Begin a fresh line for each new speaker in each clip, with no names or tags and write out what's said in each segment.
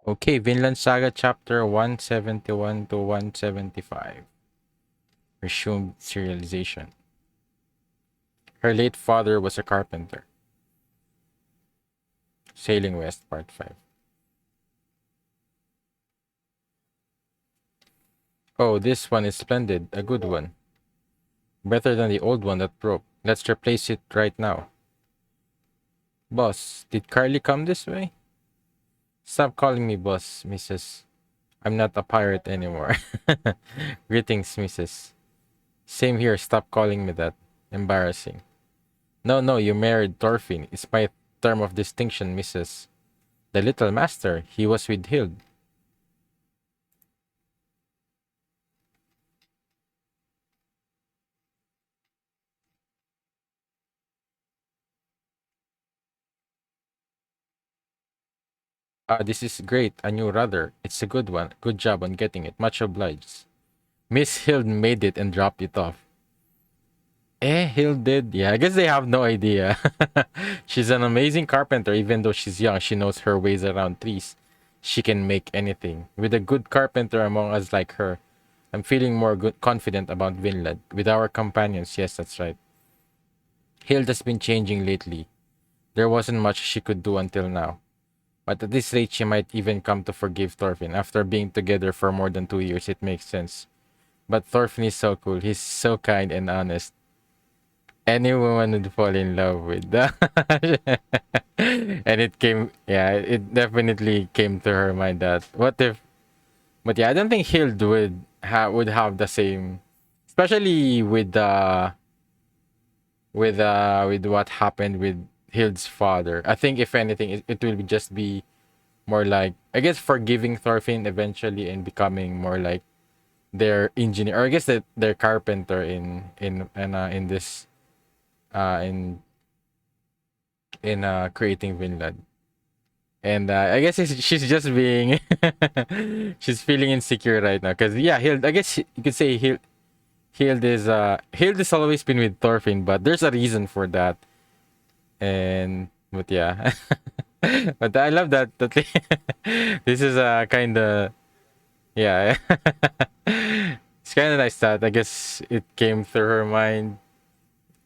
Okay, Vinland Saga Chapter 171 to 175. Resumed serialization. Her late father was a carpenter. Sailing West, Part 5. Oh, this one is splendid. A good one. Better than the old one that broke. Let's replace it right now. Boss, did Carly come this way? Stop calling me boss, Mrs. I'm not a pirate anymore. Greetings, Mrs. Same here, stop calling me that. Embarrassing. No, no, you married Thorfinn. It's my term of distinction, Mrs. The little master, he was with Hild. This is great, a new rudder. It's a good one. Good job on getting it. Much obliged. Miss Hild made it and dropped it off. Hild did. Yeah, I guess they have no idea. She's an amazing carpenter. Even though she's young, she knows her ways around trees. She can make anything. With a good carpenter among us like her, I'm feeling more confident about Vinland. With our companions, yes, that's right. Hild has been changing lately. There wasn't much she could do until now. But at this rate, she might even come to forgive Thorfinn. After being together for more than 2 years, it makes sense. But Thorfinn is so cool. He's so kind and honest. Any woman would fall in love with that. And it came, yeah, it definitely came to her mind that what if, but yeah, I don't think Hild would have the same, especially with what happened with Hild's father. I think if anything, it will just be more like, I guess, forgiving Thorfinn eventually and becoming more like their engineer, or I guess that their carpenter in this uh in in creating Vinland. And I guess she's just being she's feeling insecure right now because yeah, Hild. I guess you could say Hild has always been with Thorfinn, but there's a reason for that. And but yeah, but I love that this is a kind of yeah. It's kind of nice that I guess it came through her mind.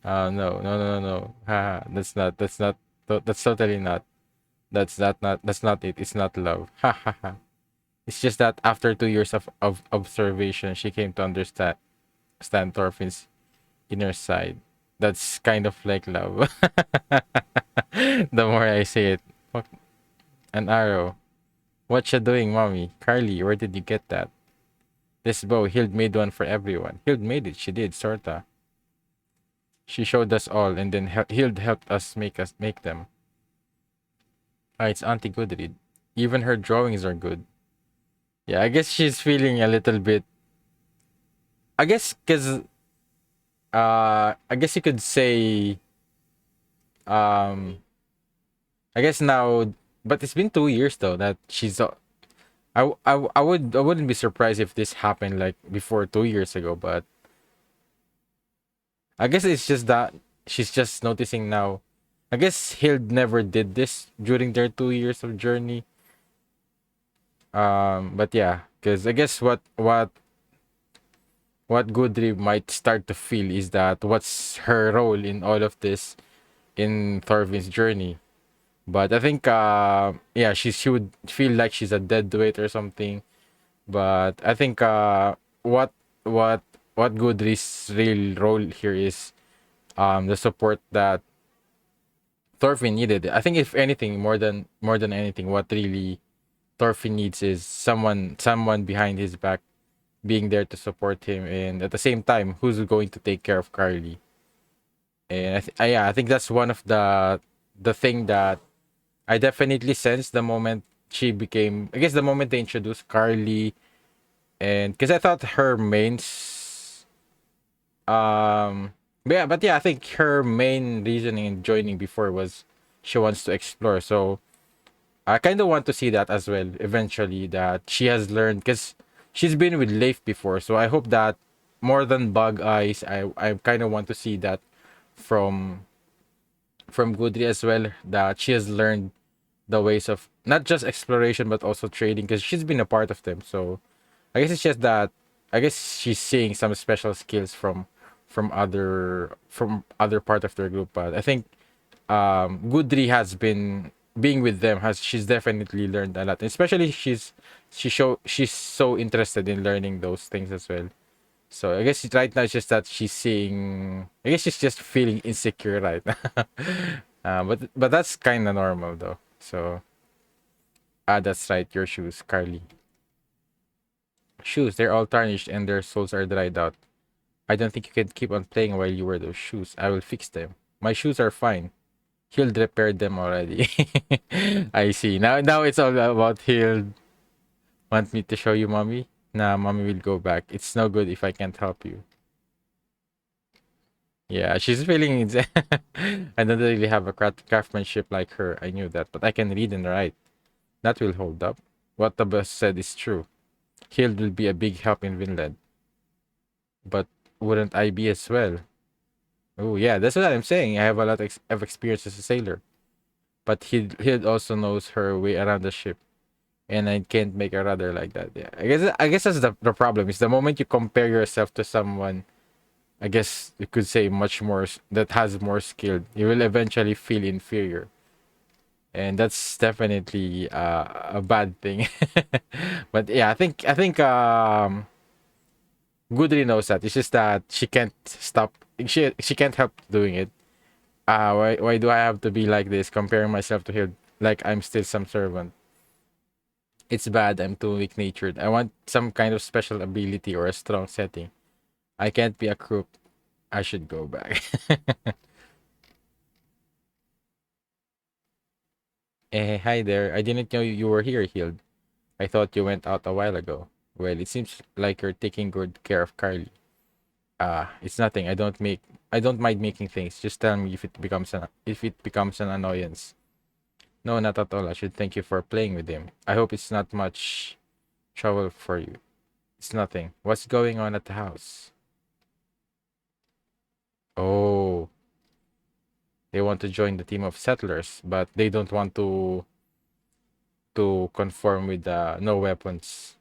No, no, no, no, no. Haha, that's totally not. That's not it. It's not love. Ha ha ha. It's just that after 2 years of observation, she came to understand Thorfinn's inner side. That's kind of like love. The more I say it. Fuck, an arrow. What you doing, mommy? Carly, where did you get that? This bow, Hild made one for everyone. Hild made it. She did, sorta. She showed us all, and then Hild helped us make them. Ah, it's Auntie Goodread. Even her drawings are good. Yeah, I guess she's feeling a little bit. I guess because I guess you could say um I guess now, but it's been 2 years though that she's. I wouldn't be surprised if this happened like before 2 years ago, but I guess it's just that she's just noticing now. I guess Hild never did this during their 2 years of journey. But yeah, because I guess what Gudri might start to feel is that what's her role in all of this in Thorfinn's journey. But I think yeah, she would feel like she's a dead weight or something. But I think what what Gudri's real role here is the support that Thorfinn needed. I think if anything, more than anything, what really Thorfinn needs is someone behind his back being there to support him, and at the same time, who's going to take care of Carly. And yeah, I think that's one of the thing that I definitely sensed the moment she became. I guess the moment they introduced Carly, and because I thought her but yeah, I think her main reasoning in joining before was she wants to explore. So I kind of want to see that as well eventually, that she has learned because she's been with Leif before. So I hope that more than Bug Eyes, I kind of want to see that from Gudri as well, that she has learned the ways of not just exploration but also trading, because she's been a part of them. So I guess it's just that I guess she's seeing some special skills from other part of their group. But I think Gudri has been being with them, has she's definitely learned a lot. Especially she's so interested in learning those things as well. So I guess right now it's just that she's seeing. I guess she's just feeling insecure right now. But that's kind of normal though. So that's right. Your shoes, Carly. Shoes. They're all tarnished and their soles are dried out. I don't think you can keep on playing while you wear those shoes. I will fix them. My shoes are fine. Hild repaired them already. I see. Now it's all about Hild. Want me to show you, mommy? Nah, mommy will go back. It's no good if I can't help you. Yeah, she's feeling. I don't really have a craftsmanship like her. I knew that, but I can read and write. That will hold up. What the boss said is true. Hild will be a big help in Vinland. But wouldn't I be as well? Oh yeah, that's what I'm saying. I have a lot of experience as a sailor. But Hild also knows her way around the ship. And I can't make a rudder like that. Yeah. I guess that's the problem. Is the moment you compare yourself to someone, I guess you could say much more that has more skill, you will eventually feel inferior. And that's definitely a bad thing. But yeah, I think Gudri knows that. It's just that she can't stop. She can't help doing it. Why do I have to be like this, comparing myself to her like I'm still some servant? It's bad. I'm too weak natured. I want some kind of special ability or a strong setting. I can't be a crook. I should go back. Hi there. I didn't know you were here, Hild. I thought you went out a while ago. Well, it seems like you're taking good care of Carly. It's nothing. I don't mind making things. Just tell me if it becomes an annoyance. No, not at all. I should thank you for playing with him. I hope it's not much trouble for you. It's nothing. What's going on at the house? Oh, they want to join the team of settlers, but they don't want to conform with the no weapons.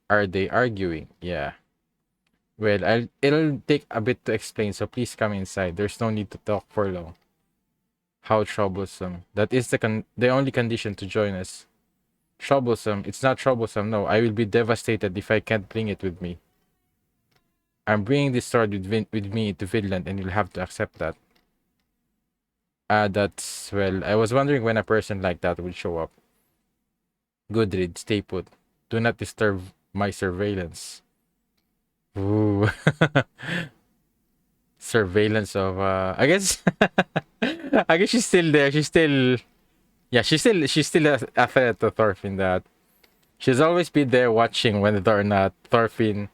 Are they arguing? Yeah. Well, it'll take a bit to explain, so please come inside. There's no need to talk for long. How troublesome. That is the only condition to join us. Troublesome. It's not troublesome, no. I will be devastated if I can't bring it with me. I'm bringing this sword with me to Vinland, and you'll have to accept that. Well, I was wondering when a person like that would show up. Gudrid, stay put. Do not disturb my surveillance. Ooh. Surveillance of I guess I guess she's still there. She's still yeah, she's still a threat to Thorfinn. That she's always been there watching whether or not Thorfinn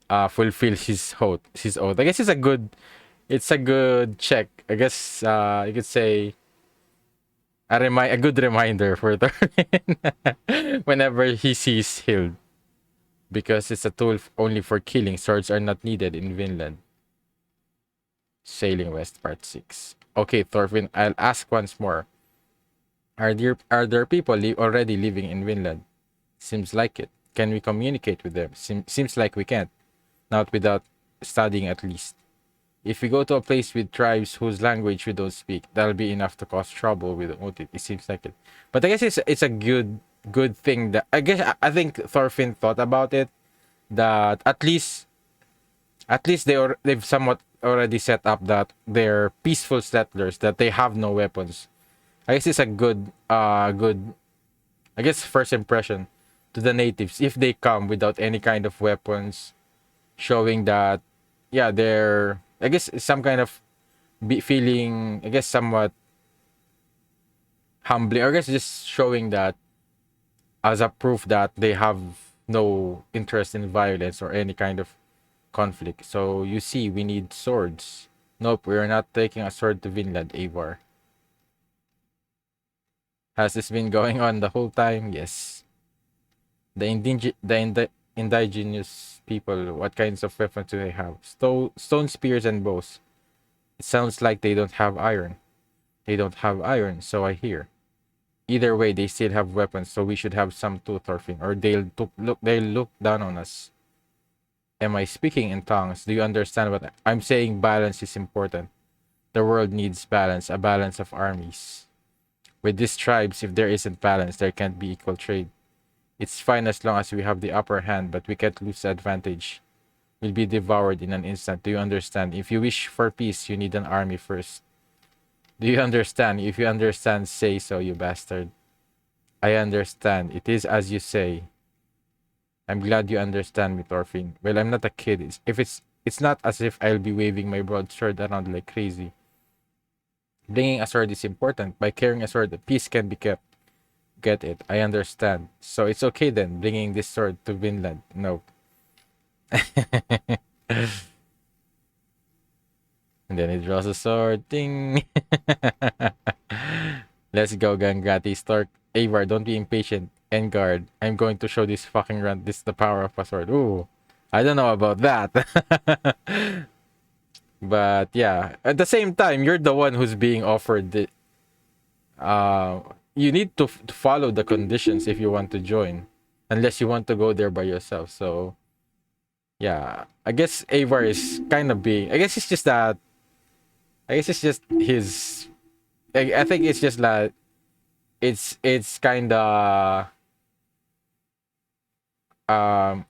fulfills his oath. I guess it's a good check. I guess you could say a good reminder for Thorfinn whenever he sees Hild, because it's a tool only for killing. Swords are not needed in Vinland. Sailing West, Part 6. Okay, Thorfinn, I'll ask once more. Are there people already living in Vinland? Seems like it. Can we communicate with them? Seems like we can't. Not without studying at least. If we go to a place with tribes whose language we don't speak, that'll be enough to cause trouble with Otit. It seems like it. But I guess it's a good thing that I think Thorfinn thought about it, that at least they've somewhat already set up that they're peaceful settlers, that they have no weapons. I guess it's a good I guess first impression to the natives if they come without any kind of weapons, showing that yeah, they're I guess some kind of feeling, I guess somewhat humbly, or I guess just showing that as a proof that they have no interest in violence or any kind of conflict. So you see, we need swords. Nope, we're not taking a sword to Vinland, Avar. Has this been going on the whole time? Yes. The indigenous people, what kinds of weapons do they have? Stone spears and bows. It sounds like they don't have iron. They don't have iron, so I hear. Either way, they still have weapons, so we should have some too, Thorfinn, or they'll look down on us. Am I speaking in tongues? Do you understand what I'm saying? Balance is important. The world needs balance, a balance of armies. With these tribes, if there isn't balance, there can't be equal trade. It's fine as long as we have the upper hand, but we can't lose the advantage. We'll be devoured in an instant. Do you understand? If you wish for peace, you need an army first. Do you understand? If you understand, say so, you bastard. I understand. It is as you say. I'm glad you understand me, Thorfinn. Well, I'm not a kid. It's not as if I'll be waving my broadsword around like crazy. Bringing a sword is important. By carrying a sword, the peace can be kept. Get it? I understand. So it's okay then, bringing this sword to Vinland. No. And then he draws a sword. Ding. Let's go, Gangrati. Stark. Avar, don't be impatient. Engard, I'm going to show this fucking runt. This is the power of a sword. Ooh. I don't know about that. But yeah, at the same time, you're the one who's being offered the you need to follow the conditions if you want to join, unless you want to go there by yourself. So yeah, I guess Avar is kind of being, I guess it's just that, I guess it's just his, I think it's just like it's kind of um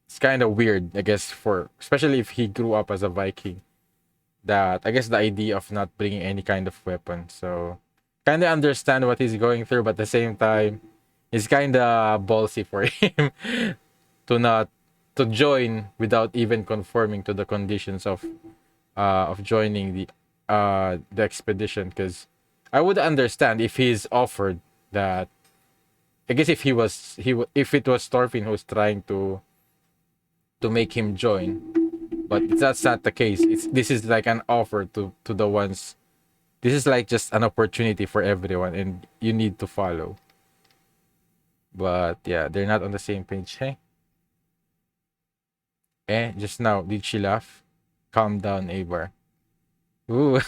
it's kind of weird, I guess, for especially if he grew up as a Viking, that I guess the idea of not bringing any kind of weapon. So kind of understand what he's going through, but at the same time, it's kind of ballsy for him to not to join without even conforming to the conditions of joining the expedition. Because I would understand if he's offered that. I guess if if it was Thorfinn who's trying to make him join, but that's not the case. This is like an offer to the ones. This is like just an opportunity for everyone, and you need to follow. But yeah, they're not on the same page. Hey, just now did she laugh? Calm down, Abar. Ooh,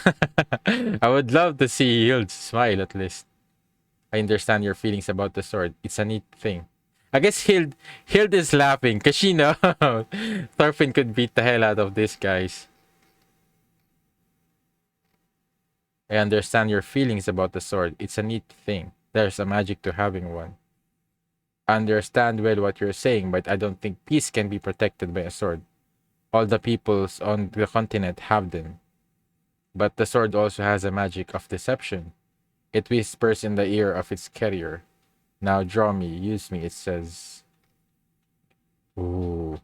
I would love to see Hild smile at least. I understand your feelings about the sword. It's a neat thing. I guess Hild is laughing because she knows Thorfinn could beat the hell out of these guys. I understand your feelings about the sword. It's a neat thing. There's a magic to having one. I understand well what you're saying, but I don't think peace can be protected by a sword. All the peoples on the continent have them. But the sword also has a magic of deception. It whispers in the ear of its carrier. Now draw me, use me, it says. Ooh.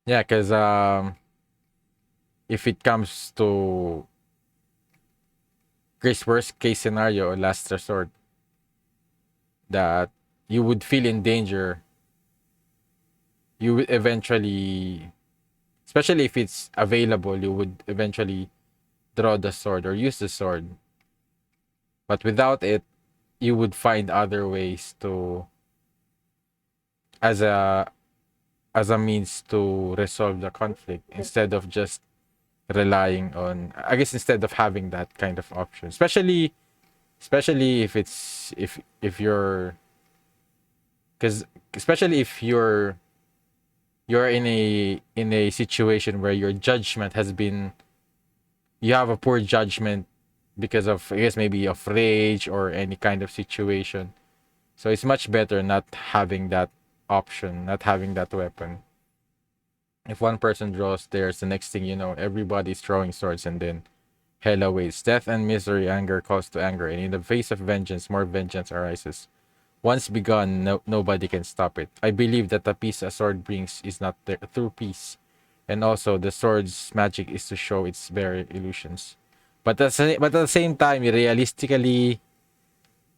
Yeah, because if it comes to Chris worst case scenario or last resort, that you would feel in danger, you would eventually, especially if it's available, you would eventually draw the sword or use the sword. But without it, you would find other ways to as a means to resolve the conflict instead of just relying on, I guess, instead of having that kind of option, especially if it's if you're, because especially if you're in a situation where your judgment has been, you have a poor judgment because of, I guess, maybe of rage or any kind of situation. So it's much better not having that option, not having that weapon. If one person draws theirs, the next thing you know, everybody's throwing swords, and then hell awaits. Death and misery, anger calls to anger, and in the face of vengeance, more vengeance arises. Once begun, nobody can stop it. I believe that the peace a sword brings is not there through peace, and also the sword's magic is to show its very illusions. But at the same time, realistically,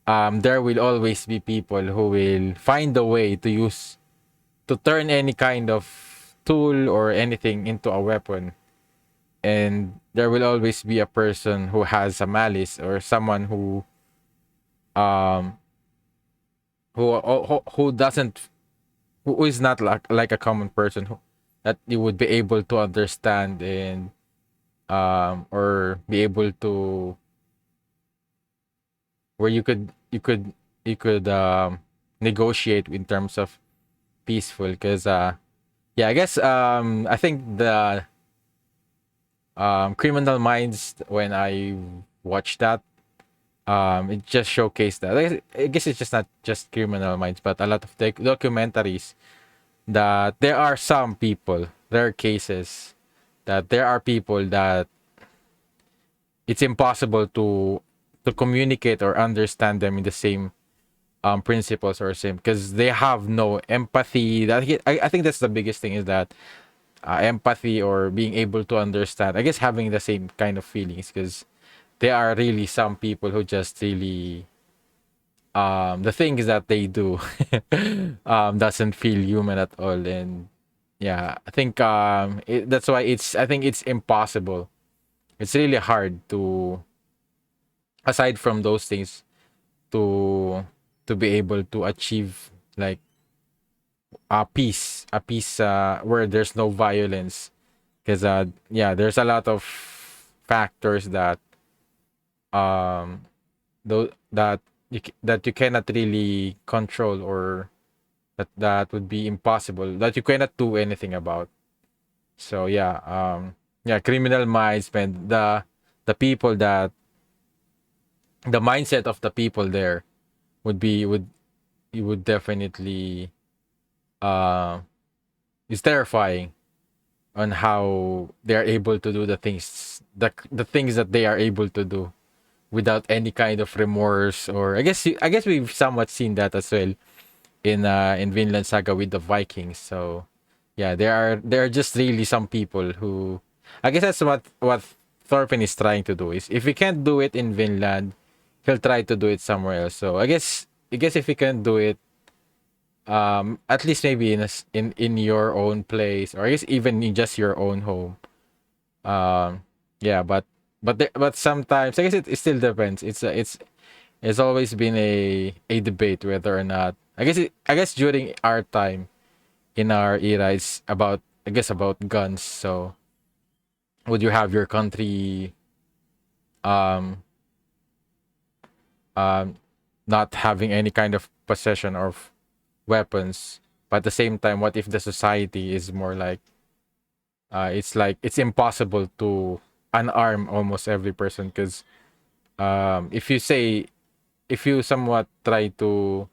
there will always be people who will find a way to turn any kind of tool or anything into a weapon, and there will always be a person who has a malice, or someone um who doesn't, who is not like a common person, that you would be able to understand and or be able to where you could negotiate in terms of peaceful because yeah, I guess I think the Criminal Minds, when I watched that, it just showcased that. I guess it's just not just Criminal Minds, but a lot of documentaries that there are some people, there are cases that there are people that it's impossible to communicate or understand them in the same principles or same because they have no empathy. I think that's the biggest thing is that empathy or being able to understand. I guess having the same kind of feelings because there are really some people who just really the things that they do doesn't feel human at all. And yeah, I think that's why I think it's impossible. It's really hard to, aside from those things, to be able to achieve like a peace where there's no violence because yeah, there's a lot of factors that though that that you cannot really control, or that would be impossible, that you cannot do anything about. So yeah, yeah, Criminal Minds, man, the people that the mindset of the people there would be would you would definitely uh is terrifying on how they are able to do the things that they are able to do without any kind of remorse. Or I guess we've somewhat seen that as well in Vinland Saga with the Vikings. So yeah, there are just really some people who, I guess that's what Thorfinn is trying to do, is if he can't do it in Vinland, he'll try to do it somewhere else. So I guess if he can do it at least maybe in your own place, or I guess even in just your own home. Yeah, but sometimes I guess it still depends. It's always been a debate whether or not, I guess during our time, in our era, it's about, I guess, about guns. So would you have your country um um not having any kind of possession of weapons, but at the same time, what if the society is more it's like it's impossible to unarm almost every person because if you say, if you somewhat try to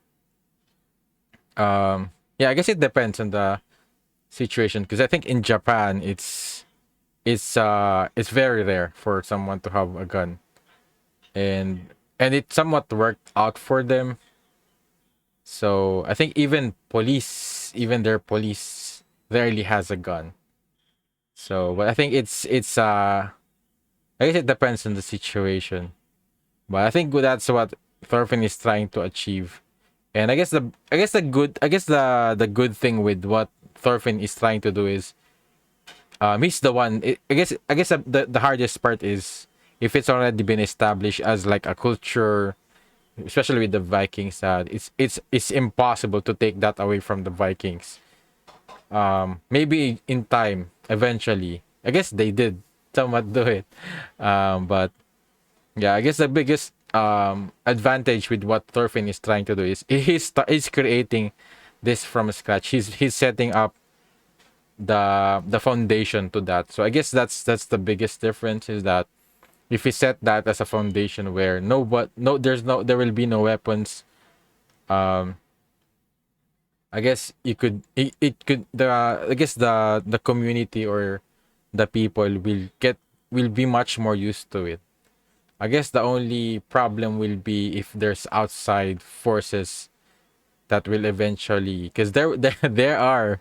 yeah, I guess it depends on the situation because I think in Japan it's very rare for someone to have a gun, and it somewhat worked out for them. So I think even their police rarely has a gun. So but I think it's I guess it depends on the situation. But I think that's what Thorfinn is trying to achieve. And I guess the good thing with what Thorfinn is trying to do is he's the one. I guess the hardest part is if it's already been established as like a culture, especially with the Vikings. It's impossible to take that away from the Vikings. Maybe in time, eventually, I guess they did somewhat do it. But yeah, I guess the biggest advantage with what Thorfinn is trying to do is he's creating this from scratch. He's setting up the foundation to that. So I guess that's the biggest difference, is that if we set that as a foundation where there will be no weapons, um I guess it could the I guess the community or the people will be much more used to it. I guess the only problem will be if there's outside forces that will eventually, because there are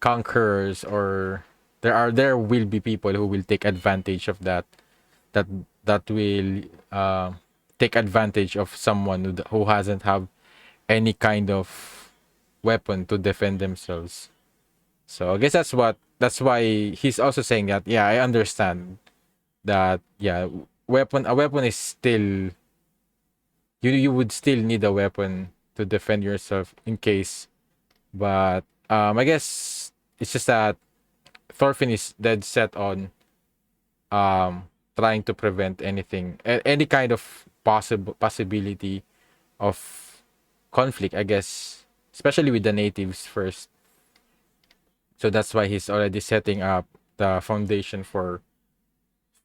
conquerors, or there will be people who will take advantage of that that will take advantage of someone who hasn't have any kind of weapon to defend themselves. So I guess that's why he's also saying that, yeah, I understand that, yeah, a weapon is still, you would still need a weapon to defend yourself in case, but I guess it's just that Thorfinn is dead set on trying to prevent any kind of possibility of conflict, I guess, especially with the natives first. So that's why he's already setting up the foundation for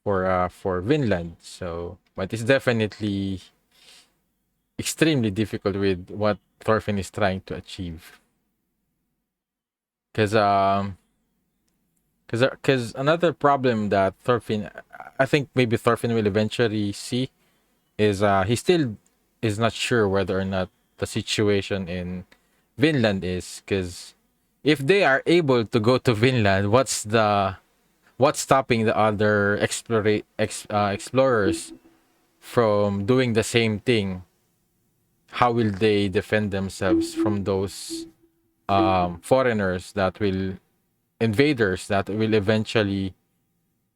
Vinland. So, but it's definitely extremely difficult with what Thorfinn is trying to achieve. Because another problem that Thorfinn, I think maybe Thorfinn will eventually see is he still is not sure whether or not the situation in Vinland is, because if they are able to go to Vinland, what's stopping the other explorers from doing the same thing? How will they defend themselves from those foreigners that will invaders that will eventually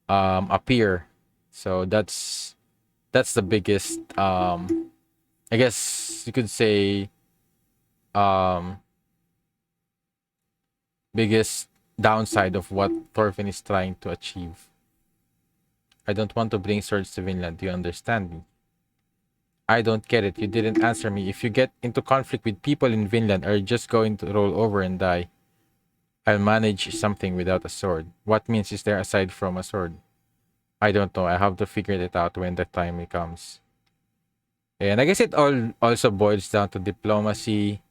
appear? So that's the biggest I guess you could say um biggest downside of what Thorfinn is trying to achieve. I don't want to bring swords to Vinland. Do you understand me? I don't get it. You didn't answer me. If you get into conflict with people in Vinland, are you just going to roll over and die? I'll manage something without a sword. What means is there aside from a sword? I don't know. I have to figure it out when the time comes. And I guess it all also boils down to diplomacy.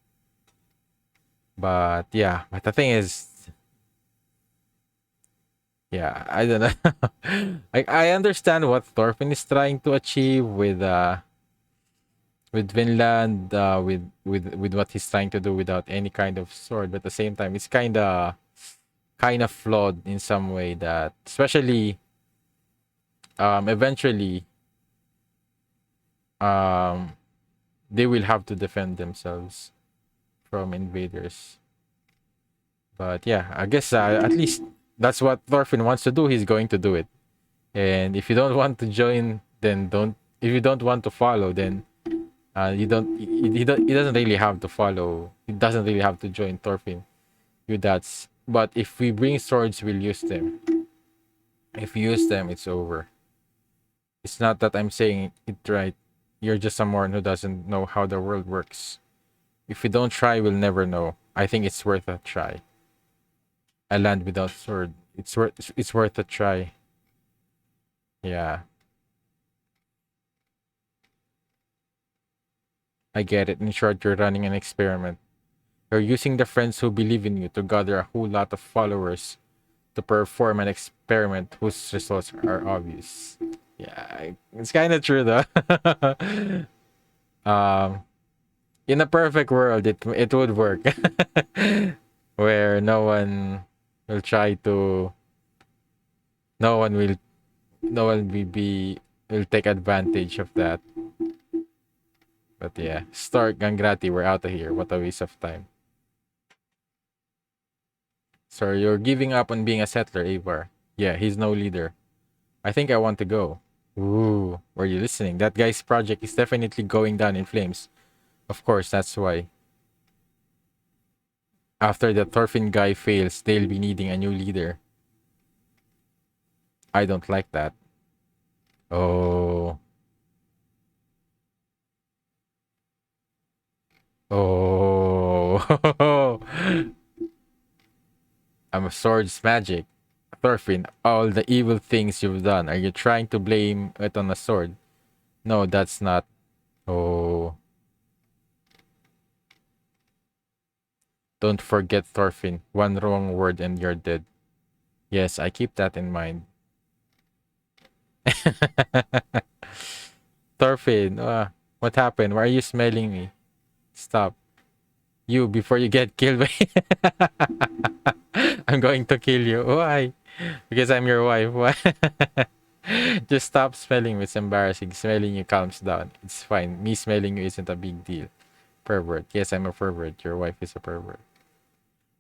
But yeah, but the thing is, yeah, I don't know. I understand what Thorfinn is trying to achieve with Vinland, with what he's trying to do without any kind of sword, but at the same time, it's kind of flawed in some way that, especially, eventually, um, they will have to defend themselves from invaders. But yeah, I guess at least that's what Thorfinn wants to do. He's going to do it. And if you don't want to join, then don't. If you don't want to follow, then you don't. He doesn't really have to follow. He doesn't really have to join Thorfinn. You that's. But if we bring swords, we'll use them. If you use them, it's over. It's not that I'm saying it right. You're just someone who doesn't know how the world works. If we don't try, we'll never know. I think it's worth a try. A land without sword. It's worth a try. Yeah, I get it. In short, you're running an experiment. You're using the friends who believe in you to gather a whole lot of followers to perform an experiment whose results are obvious. Yeah, it's kind of true though. um, in a perfect world, it would work, where will try to, no one will, no one will take advantage of that. But yeah, Stark Gangrati, we're out of here. What a waste of time. So you're giving up on being a settler, Avar. Yeah, he's no leader. I think I want to go. Ooh, were you listening? That guy's project is definitely going down in flames. Of course, that's why. After the Thorfinn guy fails, they'll be needing a new leader. I don't like that. Oh. Oh. I'm a sword's magic. Thorfinn, all the evil things you've done, are you trying to blame it on a sword? No, that's not. Oh. Don't forget, Thorfinn. One wrong word and you're dead. Yes, I keep that in mind. Thorfinn, what happened? Why are you smelling me? Stop. You, before you get killed by... I'm going to kill you. Why? Because I'm your wife. Why? Just stop smelling me. It's embarrassing. Smelling you calms down. It's fine. Me smelling you isn't a big deal. Pervert. Yes, I'm a pervert. Your wife is a pervert.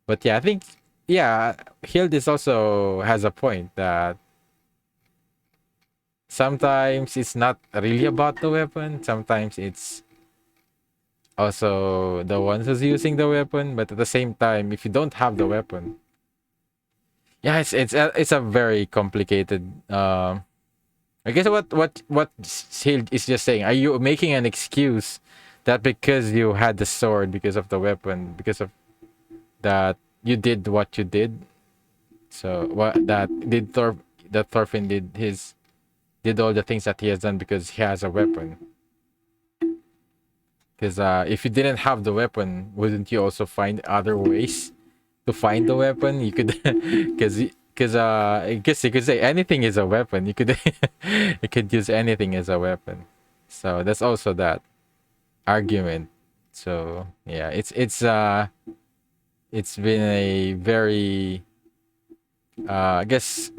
But yeah, I think, yeah, Hildis also has a point that sometimes it's not really about the weapon. Sometimes it's also the ones who's using the weapon. But at the same time, if you don't have the weapon, yeah, it's a very complicated. I guess what Shield is just saying. Are you making an excuse that because you had the sword, because of the weapon, because of that you did what you did? So what that Thorfinn did all the things that he has done because he has a weapon. Because if you didn't have the weapon, wouldn't you also find other ways to find the weapon? You could, I guess you could say anything is a weapon. You could you could use anything as a weapon. So that's also that argument. So yeah, it's been a very I guess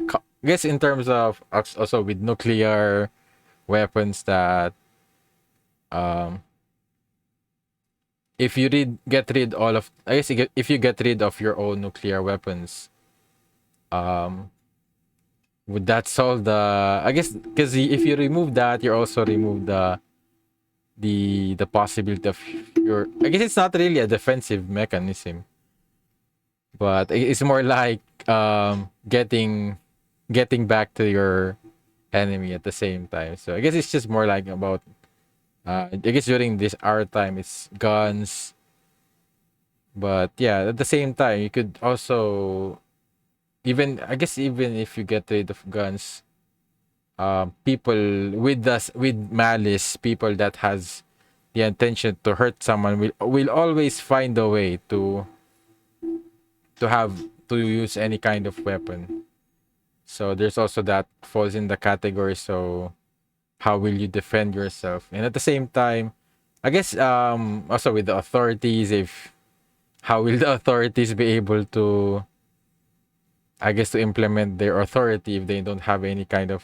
in terms of also with nuclear weapons that um if you get rid all of I guess if you get rid of your own nuclear weapons, um would that solve the I guess because if you remove that, you also remove the possibility of your I guess it's not really a defensive mechanism, but it's more like getting back to your enemy at the same time. So I guess it's just more like about I guess during this our time it's guns, but yeah, at the same time you could also even I guess even if you get rid of guns, people with malice, people that has the intention to hurt someone will always find a way to use any kind of weapon. So there's also that falls in the category. So how will you defend yourself? And at the same time, I guess also with the authorities, if how will the authorities be able to I guess to implement their authority if they don't have any kind of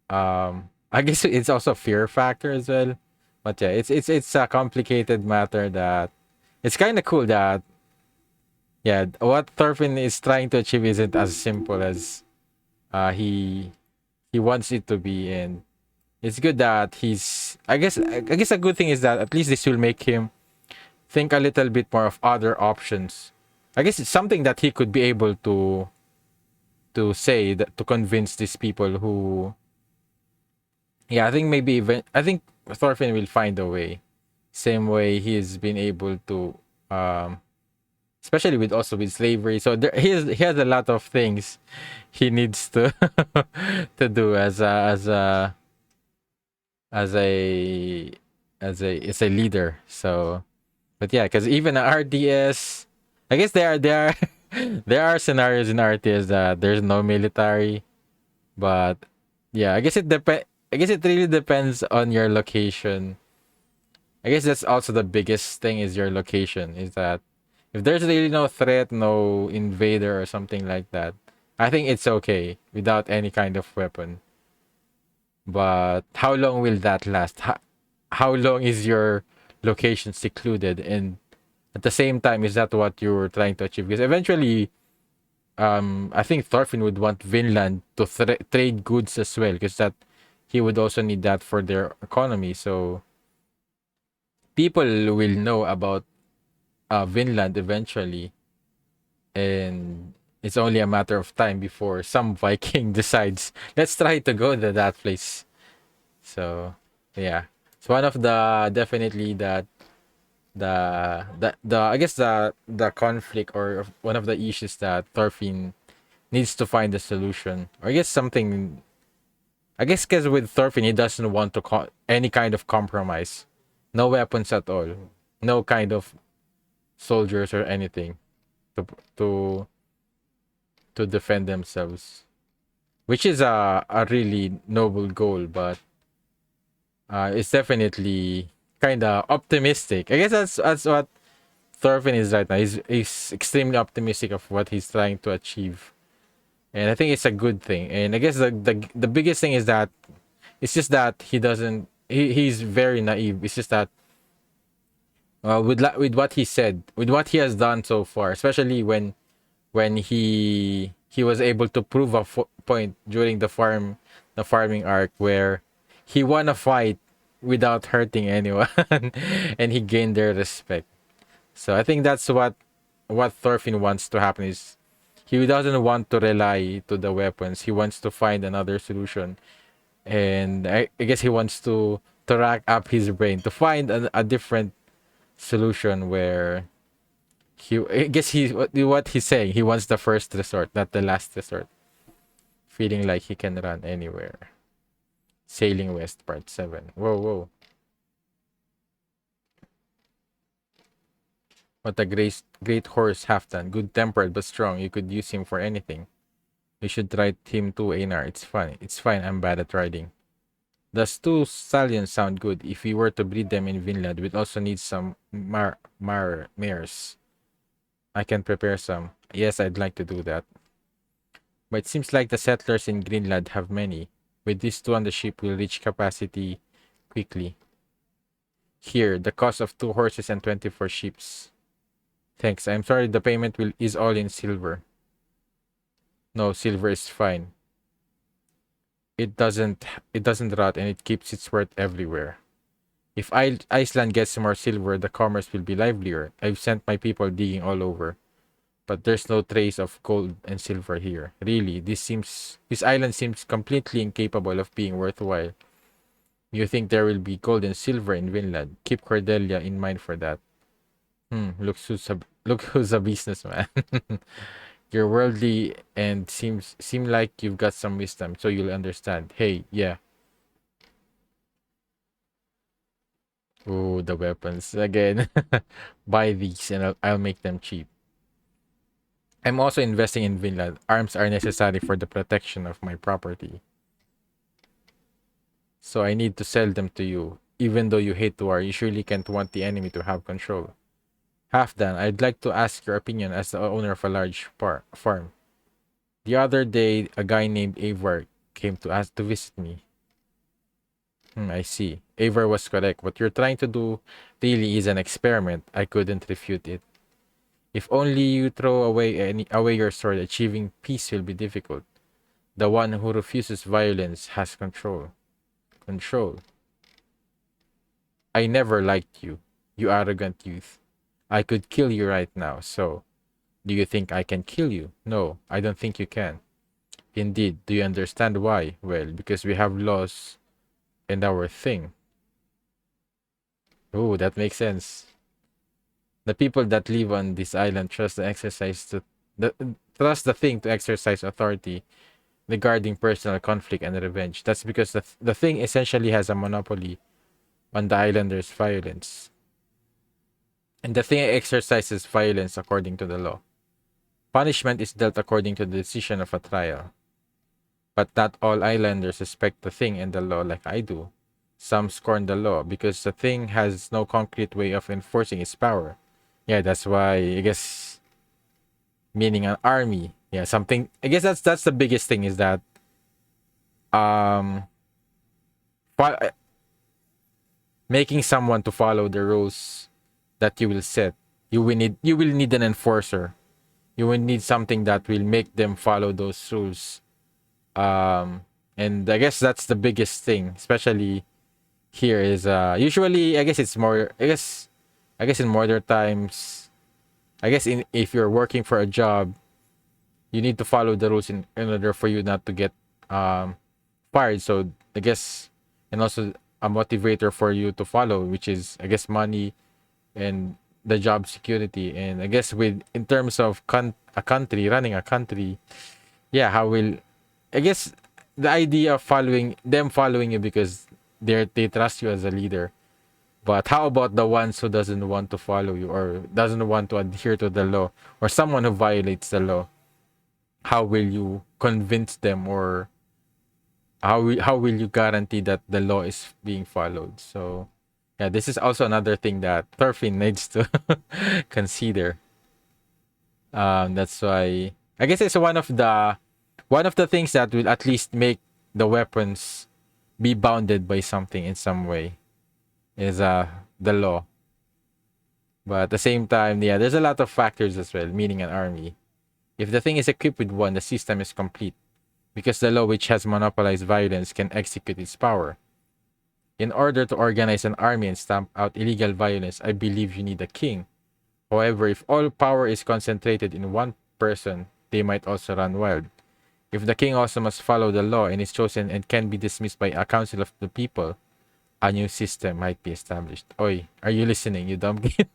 I guess it's also a fear factor as well. But yeah, it's a complicated matter that it's kind of cool that yeah, what Thorfinn is trying to achieve isn't as simple as he wants it to be, and it's good that he's I guess a good thing is that at least this will make him think a little bit more of other options. I guess it's something that he could be able to say that to convince these people who yeah, I think maybe even I think Thorfinn will find a way. Same way he's been able to especially with also with slavery. So he has a lot of things he needs to to do as a as a leader. So but yeah, because even RDS, I guess there are there are scenarios in RTS that there's no military, but yeah, I guess it really depends on your location. I guess that's also the biggest thing is your location. Is that if there's really no threat, no invader or something like that, I think it's okay without any kind of weapon. But how long will that last? How long is your location secluded? And at the same time, is that what you're trying to achieve? Because eventually, I think Thorfinn would want Vinland to trade goods as well, because that he would also need that for their economy. So people will know about Vinland eventually, and it's only a matter of time before some Viking decides, let's try to go to that place. So yeah, it's one of the definitely that the I guess the conflict or one of the issues that Thorfinn needs to find a solution. Or I guess something. I guess because with Thorfinn he doesn't want to any kind of compromise, no weapons at all, no kind of soldiers or anything to to to defend themselves, which is a really noble goal, but it's definitely kind of optimistic. I guess that's what Thorfinn is right now. He's extremely optimistic of what he's trying to achieve, and I think it's a good thing. And I guess the biggest thing is that it's just that he doesn't. He's very naive. It's just that with what he said, with what he has done so far, especially when he was able to prove a point during the farming arc where he won a fight without hurting anyone, and he gained their respect. So I think that's what Thorfinn wants to happen is he doesn't want to rely to the weapons. He wants to find another solution, and I guess he wants to rack up his brain to find a different solution where he I guess what he's saying, he wants the first resort, not the last resort, feeling like he can run anywhere. Sailing West Part 7. Whoa, whoa. What a great horse, Halfdan. Good tempered but strong. You could use him for anything. You should ride him too, Einar. It's fun. It's fine. I'm bad at riding. Does two stallions sound good? If we were to breed them in Vinland, we'd also need some mares. I can prepare some. Yes, I'd like to do that. But it seems like the settlers in Greenland have many. With these two on the ship, we'll reach capacity quickly. Here, the cost of 2 horses and 24 ships. Thanks. I'm sorry, the payment is all in silver. No, silver is fine. It doesn't rot, and it keeps its worth everywhere. If Iceland gets more silver, the commerce will be livelier. I've sent my people digging all over, but there's no trace of gold and silver here. Really, this island seems completely incapable of being worthwhile. You think there will be gold and silver in Vinland? Keep Cordelia in mind for that. Look who's a businessman. You're worldly and seem like you've got some wisdom, so you'll understand. Hey, yeah. Oh, the weapons again. Buy these and I'll make them cheap. I'm also investing in Vinland. Arms are necessary for the protection of my property. So I need to sell them to you. Even though you hate war, you surely can't want the enemy to have control. Halfdan, I'd like to ask your opinion as the owner of a large farm. The other day, a guy named Avar came to ask to visit me. I see. Avar was correct. What you're trying to do really is an experiment. I couldn't refute it. If only you throw away your sword, achieving peace will be difficult. The one who refuses violence has control. Control. I never liked you, you arrogant youth. I could kill you right now, so do you think I can kill you? No, I don't think you can. Indeed, do you understand why? Well, because we have laws and our thing. Oh, that makes sense. The people that live on this island trust the thing to exercise authority regarding personal conflict and revenge. That's because the thing essentially has a monopoly on the islanders' violence. And the thing exercises violence according to the law. Punishment is dealt according to the decision of a trial. But not all islanders respect the thing and the law like I do. Some scorn the law because the thing has no concrete way of enforcing its power. Yeah, that's why I guess meaning an army. Yeah, something. I guess that's the biggest thing is that making someone to follow the rules that you will set. You will need an enforcer. You will need something that will make them follow those rules. And I guess that's the biggest thing, especially here is usually I guess it's more I guess in modern times, I guess if you're working for a job, you need to follow the rules in order for you not to get fired. So I guess, and also a motivator for you to follow, which is I guess money and the job security. And I guess with in terms of running a country, yeah, how will I guess the idea of following you because they trust you as a leader. But how about the ones who doesn't want to follow you or doesn't want to adhere to the law, or someone who violates the law? How will you convince them, or how will you guarantee that the law is being followed? So yeah, this is also another thing that Thorfinn needs to consider. That's why I guess it's one of the things that will at least make the weapons be bounded by something in some way is the law. But at the same time, yeah, there's a lot of factors as well, meaning an army. If the thing is equipped with one, the system is complete because the law which has monopolized violence can execute its power. In order to organize an army and stamp out illegal violence, I believe you need a king. However, if all power is concentrated in one person, they might also run wild. If the king also must follow the law and is chosen and can be dismissed by a council of the people, a new system might be established. Oi, are you listening, you dumb kid?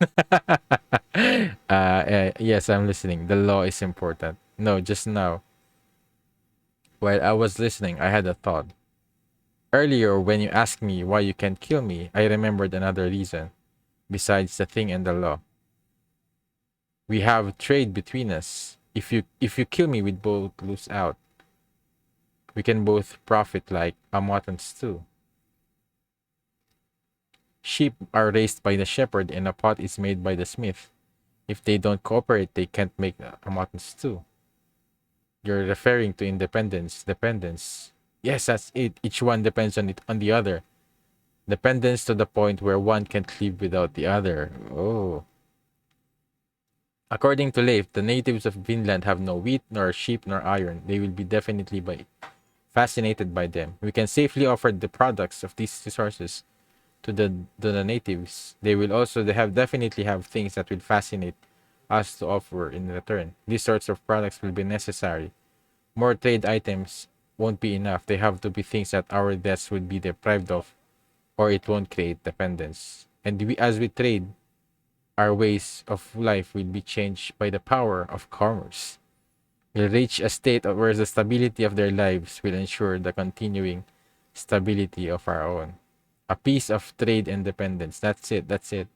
Yes, I'm listening. The law is important. No, just now, while I was listening, I had a thought. Earlier, when you asked me why you can't kill me, I remembered another reason, besides the thing and the law. We have trade between us. If you kill me, we both lose out. We can both profit like a mutton stew. Sheep are raised by the shepherd and a pot is made by the smith. If they don't cooperate, they can't make a mutton stew. You're referring to independence, dependence. Yes, that's it. Each one depends on the other. Dependence to the point where one can't live without the other. Oh. According to Leif, the natives of Vinland have no wheat, nor sheep, nor iron. They will be definitely fascinated by them. We can safely offer the products of these resources to the natives. They have definitely have things that will fascinate us to offer in return. These sorts of products will be necessary. More trade items won't be enough. They have to be things that our deaths would be deprived of, or it won't create dependence. And as we trade, our ways of life will be changed by the power of commerce. We'll reach a state where the stability of their lives will ensure the continuing stability of our own. A piece of trade independence. That's it. That's it.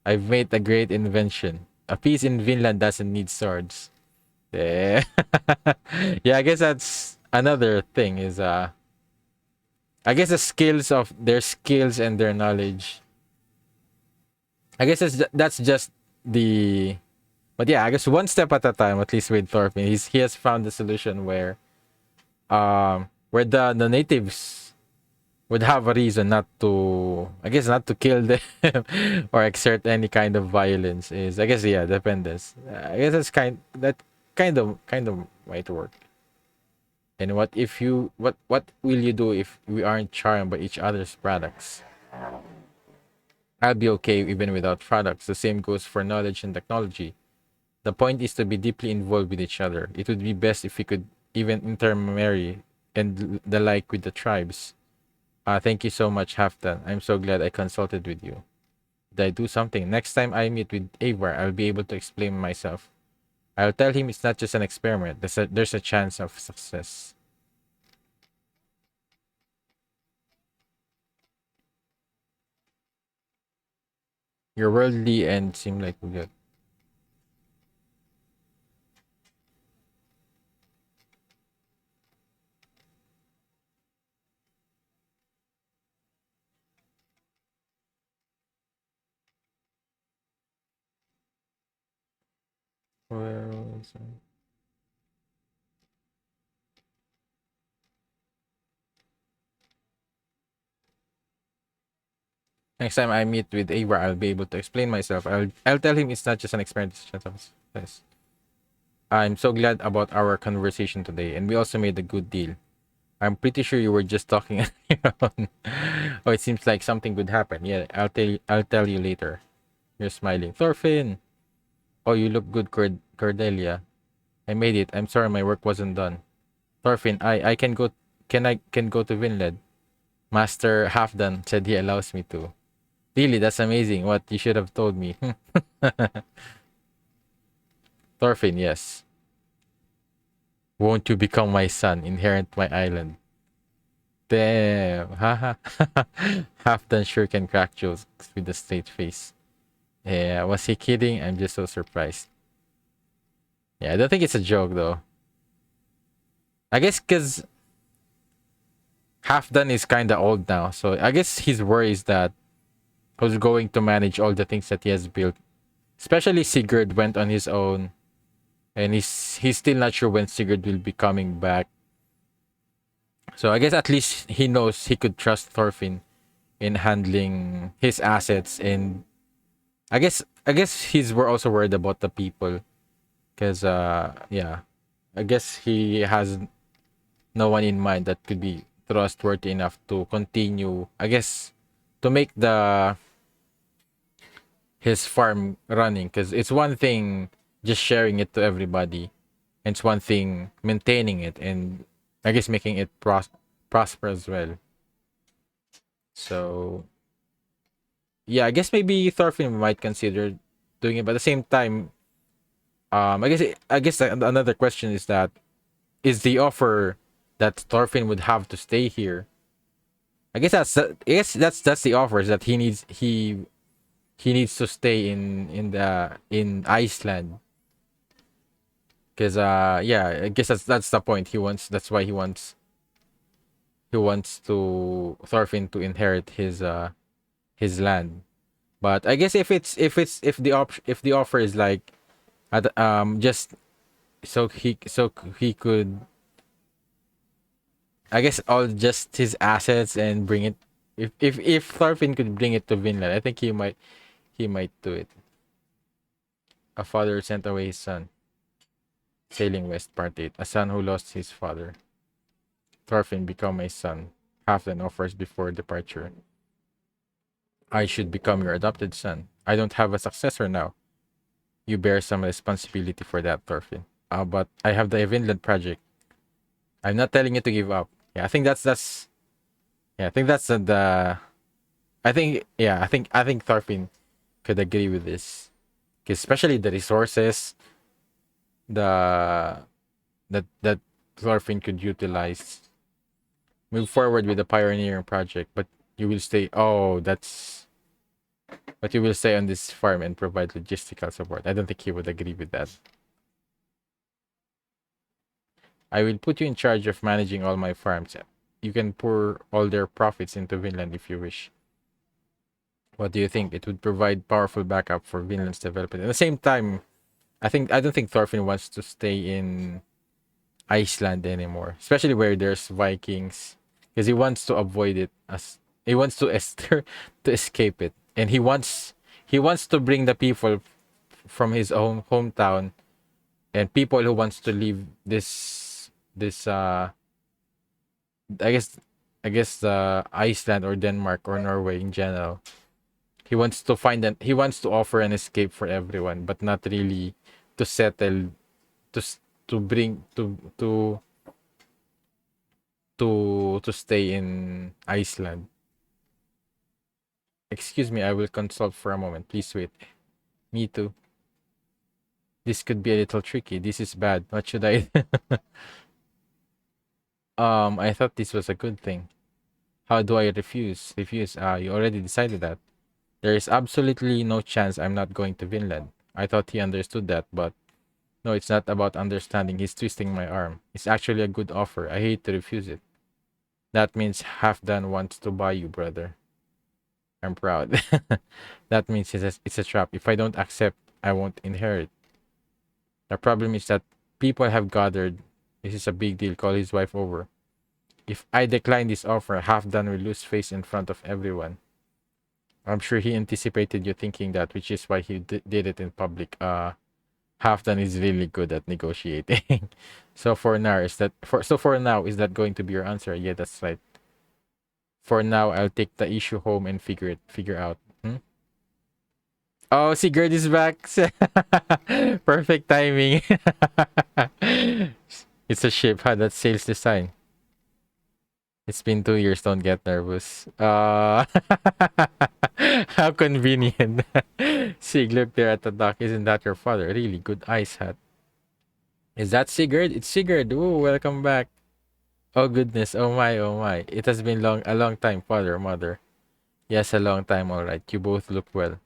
I've made a great invention. A piece in Vinland doesn't need swords. Yeah. Yeah, I guess that's another thing is I guess the skills of their skills and their knowledge. I guess that's just the but yeah, I guess one step at a time, at least with Thorfinn. He has found the solution where the natives would have a reason not to, I guess, not to kill them or exert any kind of violence is, I guess, yeah, dependence. I guess that kind of might work. And what will you do if we aren't charmed by each other's products? I'll be okay even without products. The same goes for knowledge and technology. The point is to be deeply involved with each other. It would be best if we could even intermarry and the like with the tribes. Thank you so much, Haftan. I'm so glad I consulted with you. Did I do something? Next time I meet with Avar, I'll be able to explain myself. I'll tell him it's not just an experiment. There's a chance of success. You're worldly and seem like good. Well, next time I meet with Avar, I'll be able to explain myself. I'll tell him it's not just an experiment. It's a chance of success. I'm so glad about our conversation today, and we also made a good deal. I'm pretty sure you were just talking on your own. Oh, it seems like something could happen. Yeah, I'll tell you later. You're smiling. Thorfinn! Oh, you look good, Cordelia. I made it. I'm sorry my work wasn't done. Thorfinn, I can go to Vinland. Master Halfdan said he allows me to. Really, that's amazing. What you should have told me. Thorfinn, yes. Won't you become my son, inherit my island? Damn. Haha. Halfdan sure can crack jokes with a straight face. Yeah, was he kidding? I'm just so surprised. Yeah, I don't think it's a joke though. I guess because Halfdan is kind of old now, so I guess his worry is that who's going to manage all the things that he has built. Especially Sigurd went on his own, and he's still not sure when Sigurd will be coming back. So I guess at least he knows he could trust Thorfinn in handling his assets, and I guess we're also worried about the people because yeah, I guess he has no one in mind that could be trustworthy enough to continue, I guess, to make the his farm running, because it's one thing just sharing it to everybody, and it's one thing maintaining it, and I guess making it prosper as well. So yeah, I guess maybe Thorfinn might consider doing it, but at the same time, I guess another question is that, is the offer that Thorfinn would have to stay here? I guess that's the offer, is that he needs to stay in Iceland, because yeah, I guess that's the point. That's why he wants to Thorfinn to inherit his land. But I guess if the offer is like, just so he could, I guess, all just his assets and bring it, if Thorfinn could bring it to Vinland, I think he might do it. A father sent away his son, sailing west, part 8. A son who lost his father. Thorfinn become my son. Halfdan offers before departure. I should become your adopted son. I don't have a successor now. You bear some responsibility for that, Thorfinn. But I have the Vinland project. I'm not telling you to give up. Yeah, I think that's yeah, I think that's the I think yeah, I think Thorfinn could agree with this. 'Cause especially the resources, the that Thorfinn could utilize. Move forward with the pioneering project, but you will stay. Oh, that's. But you will stay on this farm and provide logistical support. I don't think he would agree with that. I will put you in charge of managing all my farms. You can pour all their profits into Vinland if you wish. What do you think? It would provide powerful backup for Vinland's development. At the same time, I don't think Thorfinn wants to stay in Iceland anymore, especially where there's Vikings, because he wants to avoid it, as he wants to to escape it, and he wants to bring the people from his own hometown, and people who wants to leave this I guess Iceland or Denmark or Norway in general. He wants to offer an escape for everyone, but not really to settle, to to bring to stay in Iceland. Excuse me, I will consult for a moment. Please wait. Me too. This could be a little tricky. This is bad. What should I? I thought this was a good thing. How do I refuse? Refuse. You already decided that. There is absolutely no chance I'm not going to Vinland. I thought he understood that, but no, it's not about understanding. He's twisting my arm. It's actually a good offer. I hate to refuse it. That means Halfdan wants to buy you, brother. I'm proud. That means it's a trap. If I don't accept, I won't inherit. The problem is that people have gathered. This is a big deal. Call his wife over. If I decline this offer, Halfdan will lose face in front of everyone. I'm sure he anticipated you thinking that, which is why he did it in public. Halfdan is really good at negotiating. For now, is that going to be your answer? Yeah, that's right. For now, I'll take the issue home and figure out. Hmm? Oh, Sigurd is back. Perfect timing. It's a ship, huh? That sails the sign. It's been 2 years. Don't get nervous. How convenient. Sig, look there at the dock. Isn't that your father? Really good ice hat. Is that Sigurd? It's Sigurd. Ooh, welcome back. Oh goodness. Oh my. Oh my. It has been a long time, father, mother. Yes, a long time. All right. You both look well.